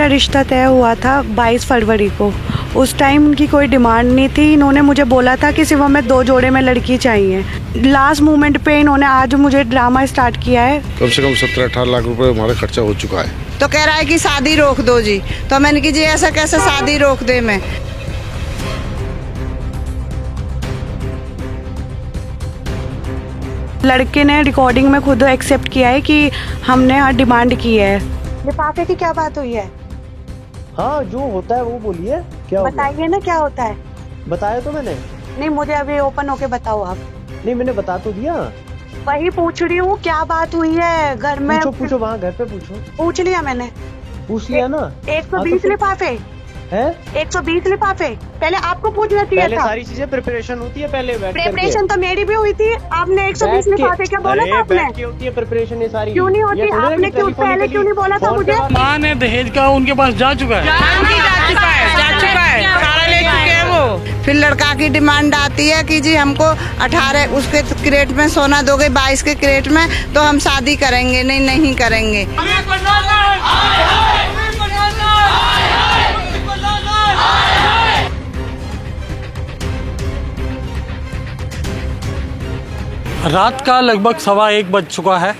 रिश्ता तय हुआ था 22 फरवरी को। उस टाइम उनकी कोई डिमांड नहीं थी। इन्होंने मुझे बोला था कि सिर्फ हमें 2 जोड़े में लड़की चाहिए। लास्ट मोमेंट पे इन्होंने आज मुझे ड्रामा स्टार्ट किया है। कम से कम 17-18 लाख रुपए हमारा खर्चा हो चुका है। तो कह रहा है कि शादी रोक दो जी। तो मैंने कहा जी ऐसा कैसे शादी रोक दे मैं। लड़के ने रिकॉर्डिंग में खुद एक्सेप्ट किया है कि हमने यहाँ डिमांड की है। लिफाफे की क्या बात हुई है? हाँ जो होता है वो बोलिए, क्या बताइए ना क्या होता है। बताया तो मैंने। नहीं, मुझे अभी ओपन होके बताओ आप। नहीं मैंने बता तो दिया। वही पूछ रही हूँ क्या बात हुई है घर में। पूछो वहाँ घर पे पूछो। पूछ लिया मैंने। पूछ लिया ना। 120 लिफाफे है 120 लिफाफे। पहले आपको पूछ लेती है। पहले सारी चीजें प्रिपरेशन होती है पहले बैठ करके। प्रिपरेशन तो मेरी भी हुई थी। आपने 120 लिफाफे क्या बोला था आपने? बैठ के होती है प्रिपरेशन ये सारी। क्यों नहीं होती? आपने क्यों पहले क्यों नहीं बोला था मुझे? माँ ने दहेज का उनके पास जा चुका है। जा चुका है सारा ले चुके हैं वो। फिर लड़का की डिमांड आती है कि जी हमको 18 उसके क्रेट में सोना दोगे, 22 के क्रेट में तो हम शादी करेंगे। नहीं करेंगे। रात का लगभग 1:15 बज चुका है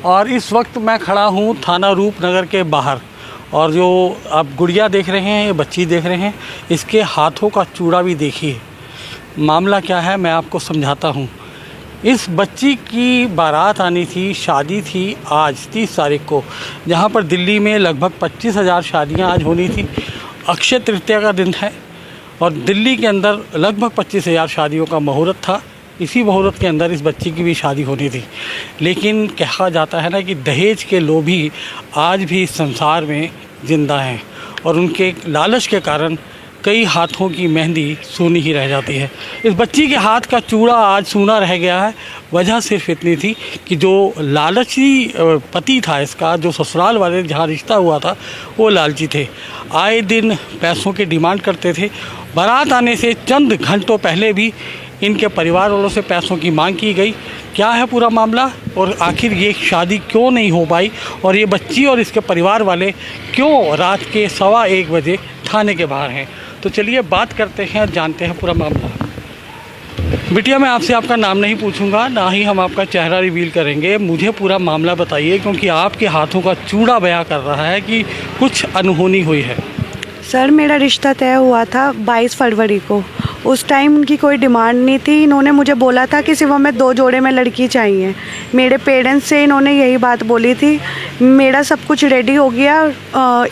और इस वक्त मैं खड़ा हूँ थाना रूपनगर के बाहर। और जो आप गुड़िया देख रहे हैं, ये बच्ची देख रहे हैं, इसके हाथों का चूड़ा भी देखिए। मामला क्या है मैं आपको समझाता हूँ। इस बच्ची की बारात आनी थी, शादी थी आज 30 तारीख को, जहाँ पर दिल्ली में लगभग 25,000 शादियाँ आज होनी थी। अक्षय तृतीया का दिन है और दिल्ली के अंदर लगभग 25,000 शादियों का मुहूर्त था। इसी मुहूर्त के अंदर इस बच्ची की भी शादी होनी थी। लेकिन कहा जाता है ना कि दहेज के लोभी आज भी इस संसार में ज़िंदा हैं और उनके लालच के कारण कई हाथों की मेहंदी सूनी ही रह जाती है। इस बच्ची के हाथ का चूड़ा आज सूना रह गया है। वजह सिर्फ इतनी थी कि जो लालची पति था इसका, जो ससुराल वाले जहाँ रिश्ता हुआ था वो लालची थे। आए दिन पैसों की डिमांड करते थे। बारात आने से चंद घंटों पहले भी इनके परिवार वालों से पैसों की मांग की गई। क्या है पूरा मामला और आखिर ये शादी क्यों नहीं हो पाई और ये बच्ची और इसके परिवार वाले क्यों रात के 1:15 बजे थाने के बाहर हैं, तो चलिए बात करते हैं और जानते हैं पूरा मामला। बिटिया मैं आपसे आपका नाम नहीं पूछूंगा, ना ही हम आपका चेहरा रिवील करेंगे। मुझे पूरा मामला बताइए क्योंकि आपके हाथों का चूड़ा बयां कर रहा है कि कुछ अनहोनी हुई है। सर मेरा रिश्ता तय हुआ था 22 फरवरी को। उस टाइम उनकी कोई डिमांड नहीं थी। इन्होंने मुझे बोला था कि सिर्फ हमें 2 जोड़े में लड़की चाहिए। मेरे पेरेंट्स से इन्होंने यही बात बोली थी। मेरा सब कुछ रेडी हो गया।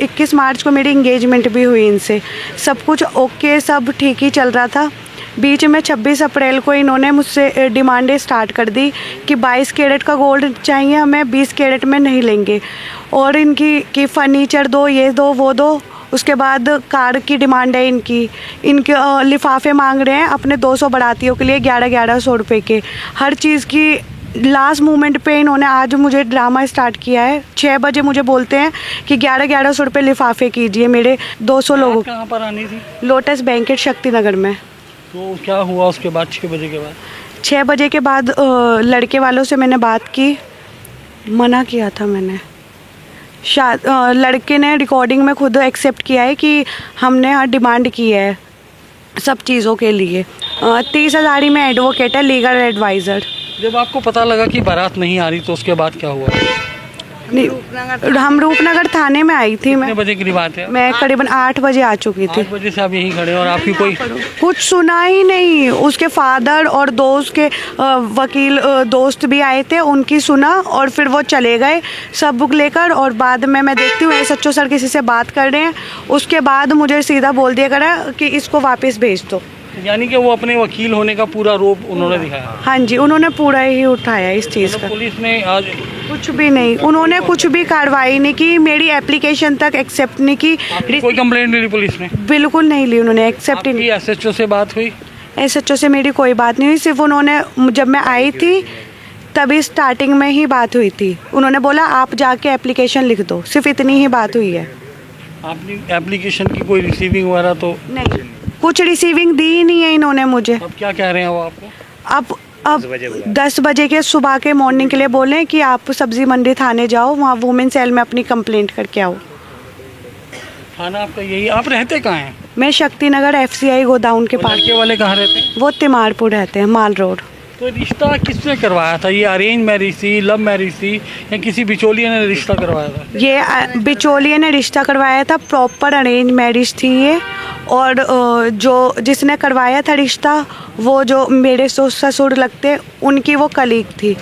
21 मार्च को मेरी इंगेजमेंट भी हुई इनसे। सब कुछ ओके, सब ठीक ही चल रहा था। बीच में 26 अप्रैल को इन्होंने मुझसे डिमांडें स्टार्ट कर दी कि 22 कैरेट का गोल्ड चाहिए हमें, 20 कैरेट में नहीं लेंगे। और इनकी कि फर्नीचर दो, ये दो, वो दो। उसके बाद कार की डिमांड है इनके लिफाफे मांग रहे हैं अपने 200 बारातियों के लिए 1100 रुपये के। हर चीज़ की लास्ट मोमेंट पे इन्होंने आज मुझे ड्रामा स्टार्ट किया है। 6 बजे मुझे बोलते हैं कि 1100 रुपये लिफाफे कीजिए मेरे 200 लोगों। कहाँ पर आनी थी? लोटस बैंकेट शक्ति नगर में। तो क्या हुआ उसके बाद 6 बजे के बाद? 6 बजे के बाद लड़के वालों से मैंने बात की, मना किया था मैंने। लड़के ने रिकॉर्डिंग में खुद एक्सेप्ट किया है कि हमने यहाँ डिमांड की है सब चीज़ों के लिए। 30,000 ही में एडवोकेट है, लीगल एडवाइज़र। जब आपको पता लगा कि बारात नहीं आ रही तो उसके बाद क्या हुआ? हम रूपनगर थाने में आई थी। कितने बजे की बात है? मैं करीबन 8 बजे आ चुकी थी। 8 बजे से आप यहीं खड़े और आपकी कोई कुछ सुना ही नहीं। उसके फादर और दोस्त के वकील दोस्त भी आए थे, उनकी सुना और फिर वो चले गए सब बुक लेकर। और बाद में मैं देखती हूँ SHO सर किसी से बात कर रहे हैं। उसके बाद मुझे सीधा बोल दिया करा कि इसको वापस भेज दो। यानी कि वो अपने वकील होने का पूरा रोब उन्होंने दिखाया? हाँ जी, उन्होंने पूरा ही उठाया इस चीज़ का। पुलिस ने आज कुछ भी नहीं, उन्होंने कुछ भी कार्रवाई नहीं की, मेरी एप्लीकेशन तक एक्सेप्ट नहीं की। कोई कंप्लेंट नहीं ली पुलिस ने? बिल्कुल नहीं ली उन्होंने, एक्सेप्ट ही नहीं। SHO से बात हुई? SHO से मेरी कोई बात नहीं हुई। सिर्फ उन्होंने जब मैं आई थी तभी स्टार्टिंग में ही बात हुई थी। उन्होंने बोला आप जाके एप्लीकेशन लिख दो, सिर्फ इतनी ही बात हुई है। आपने एप्लीकेशन की कोई रिसीविंग वगैरह तो नहीं, कुछ रिसीविंग दी ही नहीं है इन्होंने मुझे। अब क्या कह रहे हैं वो आपको? अब 10 बजे के सुबह के मॉर्निंग के लिए बोले कि आप सब्जी मंडी थाने जाओ, वहाँ वुमेन सेल में अपनी कंप्लेंट करके आओ। थाना आपका यही, आप रहते कहाँ हैं? मैं शक्ति नगर FCI गोदाउन के पास। लड़के वाले कहाँ रहते हैं? वो तिमारपुर रहते हैं, माल रोड। तो रिश्ता किसने करवाया था? ये अरेंज मैरिज थी, लव मैरिज थी, या किसी बिचौलिए ने रिश्ता करवाया था? ये बिचौलिए ने रिश्ता करवाया था, प्रॉपर अरेंज मैरिज थी ये। और जो जिसने करवाया था रिश्ता, वो जो मेरे ससुर लगते उनकी वो कलीग थी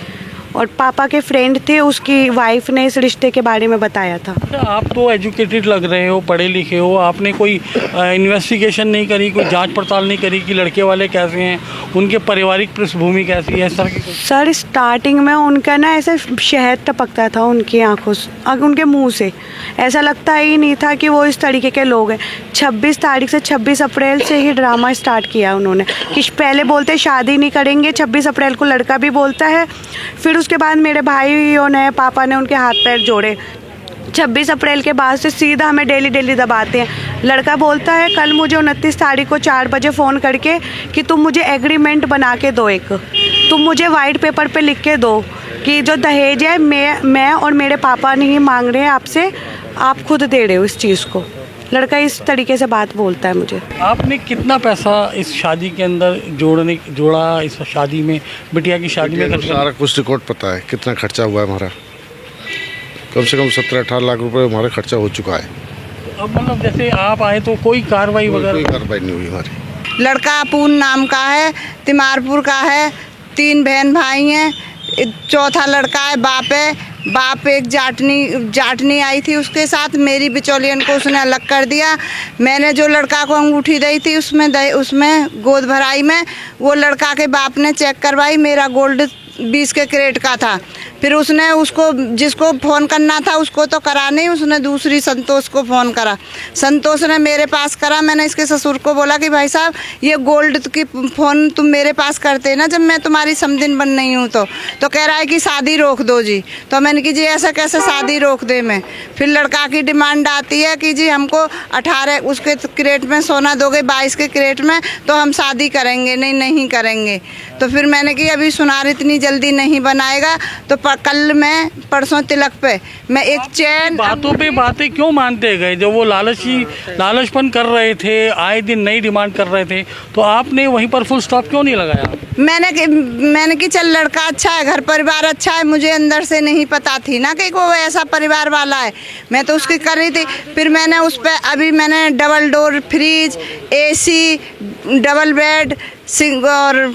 और पापा के फ्रेंड थे, उसकी वाइफ ने इस रिश्ते के बारे में बताया था। आप तो एजुकेटेड लग रहे हो, पढ़े लिखे हो, आपने कोई इन्वेस्टिगेशन नहीं करी, कोई जांच पड़ताल नहीं करी कि लड़के वाले कैसे हैं, उनके पारिवारिक पृष्ठभूमि कैसी है, सर की सर स्टार्टिंग में उनका ना ऐसे शहद टपकता था उनकी आंखों से, उनके मुंह से। ऐसा लगता ही नहीं था कि वो इस तरीके के लोग हैं। 26 तारीख से 26 अप्रैल से ही ड्रामा स्टार्ट किया उन्होंने कि पहले बोलते शादी नहीं करेंगे, 26 अप्रैल को लड़का भी बोलता है। फिर उसके बाद मेरे भाइयों ने, पापा ने उनके हाथ पैर जोड़े। 26 अप्रैल के बाद से सीधा हमें डेली दबाते हैं। लड़का बोलता है कल मुझे 29 तारीख को 4 बजे फ़ोन करके कि तुम मुझे एग्रीमेंट बना के दो, एक तुम मुझे वाइट पेपर पे लिख के दो कि जो दहेज है मैं और मेरे पापा नहीं मांग रहे हैं आपसे, आप खुद दे रहे हो इस चीज़ को। लड़का इस तरीके से बात बोलता है मुझे। आपने कितना पैसा इस शादी के अंदर जोड़ा इस शादी में, बिटिया की शादी में? सारा कुछ रिकॉर्ड पता है, कितना खर्चा हुआ है हमारा। कम से कम 17-18 लाख रुपए हमारा खर्चा हो चुका है। अब मतलब जैसे आप आए तो कोई कार्रवाई कोई वगैरह? कार्रवाई नहीं हुई हमारी। लड़का पून नाम का है, तिमारपुर का है, 3 बहन भाई हैं, चौथा लड़का है, बाप एक जाटनी आई थी उसके साथ, मेरी बिचौलियन को उसने अलग कर दिया। मैंने जो लड़का को अंगूठी दी थी उसमें गोद भराई में, वो लड़का के बाप ने चेक करवाई, मेरा गोल्ड 20 के कैरेट का था। फिर उसने उसको जिसको फ़ोन करना था उसको तो करा नहीं, उसने दूसरी संतोष को फ़ोन करा। संतोष ने मेरे पास करा। मैंने इसके ससुर को बोला कि भाई साहब ये गोल्ड की फ़ोन तुम मेरे पास करते ना जब मैं तुम्हारी समधिन बन नहीं हूँ तो कह रहा है कि शादी रोक दो जी। तो मैंने कि जी ऐसा कैसे शादी रोक दे मैं। फिर लड़का की डिमांड आती है कि जी हमको 18 उसके कैरेट में सोना दोगे, 22 के कैरेट में तो हम शादी करेंगे। नहीं करेंगे। तो फिर मैंने कि अभी सुनार इतनी जल्दी नहीं बनाएगा, तो कल मैं परसों तिलक पे मैं एक चैन बातों पे बातें क्यों मानते गए? जब वो लालचपन कर रहे थे, आए दिन नई डिमांड कर रहे थे, तो आपने वहीं पर फुल स्टॉप क्यों नहीं लगाया? मैंने कि चल लड़का अच्छा है, घर परिवार अच्छा है। मुझे अंदर से नहीं पता थी ना कि वो ऐसा परिवार वाला है। मैं तो उसकी कर रही थी। फिर मैंने उस पर अभी मैंने double door fridge, AC, double bed और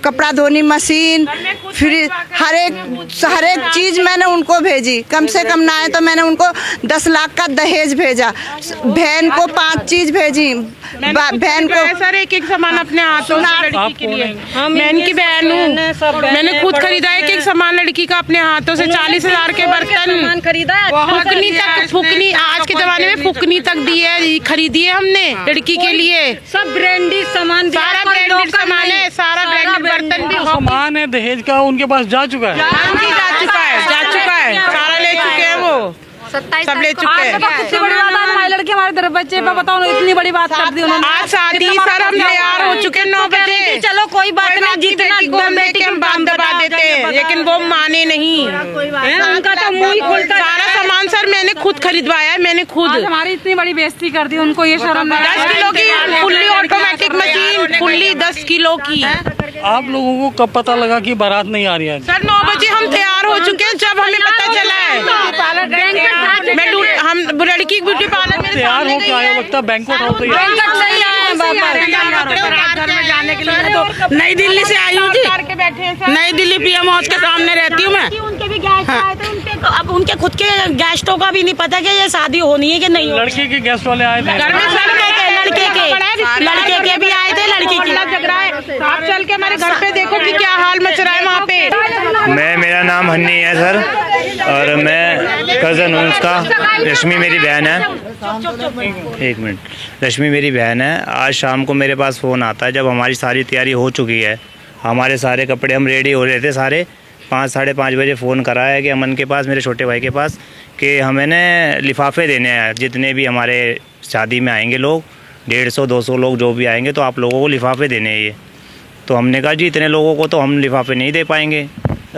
कपड़ा धोनी मशीन, फिर हर एक चीज़ मैंने उनको भेजी। कम से कम ना है तो मैंने उनको 10 लाख का दहेज भेजा। बहन को 5 चीज़ भेजी। बहन को सर एक सामान अपने हाथों से लड़की के लिए, मैं इनकी बहन हूँ, मैंने खुद खरीदा एक सामान लड़की का अपने हाथों से। 40,000 के बर्तन खरीदा, फुकनी आज के जमाने में फुकनी तक दी है, खरीदी है हमने लड़की के लिए। सब ब्रांडेड सामान, सारा ब्रांडेड सामान है, सारा ब्रांडेड बर्तन भी सामान है दहेज का उनके पास जा चुका है। जा चुका है, सारा ले चुके हैं वो, सब ले चुके हैं। कितनी बड़ी बात है, हमारे लड़के हमारे तरफ बच्चे पे बताओ, इतनी बड़ी बात कर दी उन्होंने। आज शादी सर हम तैयार हो चुके 9 बजे। चलो कोई बात नहीं, जितना बेटी हम बात दबा देते हैं, लेकिन वो माने नहीं। उनका तो मुंह ही खुलता। सारा सामान सर मैंने खुद खरीदवाया, मैंने खुद। हमारी इतनी बड़ी बेइज्जती कर दी, उनको ये शर्म नहीं। 10 किलो की fully automatic machine, fully 10 kilo की। आप लोगों को कब पता लगा कि बारात नहीं आ रही है? सर 9 बजे हम तैयार हो चुके हैं जब हमें पता चला है। हम लड़की ब्यूटी पार्लर में तैयार हो के आए, लगता है बैंक्वेट हाउस नहीं आए घर में जाने के लिए। तो नई दिल्ली से आई हूँ जी, नई दिल्ली PM हाउस के सामने रहती हूँ मैं। उनके भी गेस्ट आए थे, उनके तो अब उनके खुद के गेस्टों का भी नहीं पता कि ये शादी होनी है कि नहीं। लड़के के गेस्ट वाले आए थे, घर में लड़के के भी आए थे, लड़की के झगड़ा है। आप चल के हमारे घर पे देखो कि क्या हाल मच रहा है वहाँ पे। मेरा नाम हन्नी है सर, और मैं कज़न हूँ उसका। रश्मि मेरी बहन है। एक मिनट, रश्मि मेरी बहन है। आज शाम को मेरे पास फ़ोन आता है जब हमारी सारी तैयारी हो चुकी है, हमारे सारे कपड़े हम रेडी हो रहे थे सारे। 5 साढ़े 5 बजे फ़ोन करा है कि अमन के पास, मेरे छोटे भाई के पास, कि हमें न लिफाफे देने हैं जितने भी हमारे शादी में आएंगे लोग, 150-200 लोग जो भी आएंगे, तो आप लोगों को लिफाफे देने हैं ये। तो हमने कहा जी इतने लोगों को तो हम लिफाफे नहीं दे पाएंगे,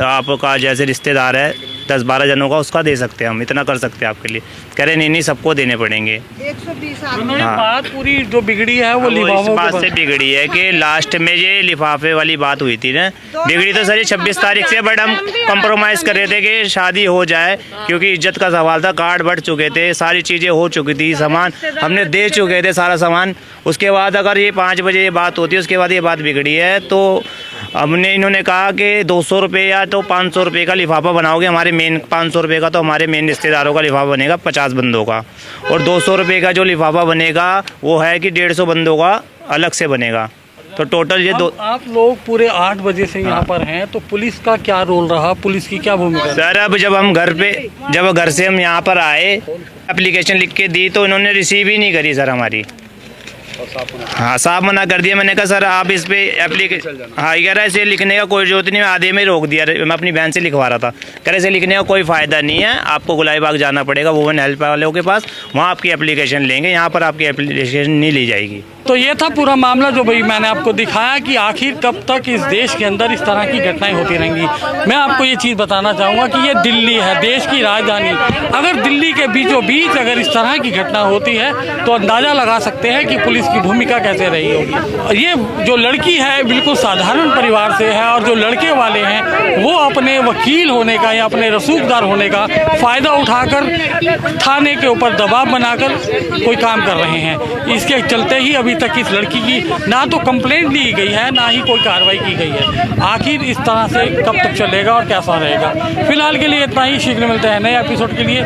आपका जैसे रिश्तेदार है 10-12 जनों का उसका दे सकते हैं, हम इतना कर सकते हैं आपके लिए। कह रहे नहीं सबको देने पड़ेंगे। 120 उन्होंने हाँ। बात पूरी जो बिगड़ी है वो इस लिफाफों बात के से बिगड़ी है कि लास्ट में ये लिफाफे वाली बात हुई थी ना, बिगड़ी तो सर ये 26 तारीख से, बट हम कंप्रोमाइज़ कर रहे थे कि शादी हो जाए, क्योंकि इज्जत का सवाल था, कार्ड बढ़ चुके थे, सारी चीज़ें हो चुकी थी, सामान हमने दे चुके थे सारा सामान। उसके बाद अगर ये 5 बजे ये बात होती है, उसके बाद ये बात बिगड़ी है, तो हमने इन्होंने कहा कि 200 रुपये या तो 500 रुपये का लिफाफा बनाओगे, हमारे मेन 500 रुपये का तो हमारे मेन रिश्तेदारों का लिफाफा बनेगा 50 बंदों का, और 200 रुपये का जो लिफाफा बनेगा वो है कि 150 बंदों का अलग से बनेगा। तो टोटल ये दो। आप लोग पूरे 8 बजे से यहाँ पर हैं, तो पुलिस का क्या रोल रहा, पुलिस की क्या भूमिका? सर अब जब घर से हम यहाँ पर आए, एप्लीकेशन लिख के दी तो इन्होंने रिसीव ही नहीं करी सर हमारी। हाँ, साफ मना कर दिया। मैंने कहा सर आप इस पे एप्लीकेशन, हाँ कह रहा है इसे लिखने का कोई जरूरत नहीं, मैं आधे में रोक दिया, मैं अपनी बहन से लिखवा रहा था। कह रहे इसे लिखने का कोई फ़ायदा नहीं है, आपको गुलाई बाग जाना पड़ेगा वुमेन हेल्प वालों के पास, वहाँ आपकी एप्लीकेशन लेंगे, यहाँ पर आपकी एप्लीकेशन नहीं ली जाएगी। तो ये था पूरा मामला जो भाई मैंने आपको दिखाया कि आखिर कब तक इस देश के अंदर इस तरह की घटनाएं होती रहेंगी। मैं आपको ये चीज़ बताना चाहूँगा कि ये दिल्ली है, देश की राजधानी। अगर दिल्ली के बीचों बीच अगर इस तरह की घटना होती है तो अंदाज़ा लगा सकते हैं कि पुलिस की भूमिका कैसे रही होगी। ये जो लड़की है बिल्कुल साधारण परिवार से है, और जो लड़के वाले हैं वो अपने वकील होने का या अपने रसूखदार होने का फ़ायदा उठाकर थाने के ऊपर दबाव बनाकर कोई काम कर रहे हैं। इसके चलते ही अभी तक इस लड़की की ना तो कंप्लेंट ली गई है, ना ही कोई कार्रवाई की गई है। आखिर इस तरह से कब तक चलेगा और कैसा रहेगा? फिलहाल के लिए इतना ही, शीघ्र मिलते हैं नए एपिसोड के लिए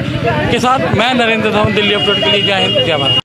के साथ। मैं नरेंद्र धवन, दिल्ली अपडेट के लिए। जय हिंद, जय भारत।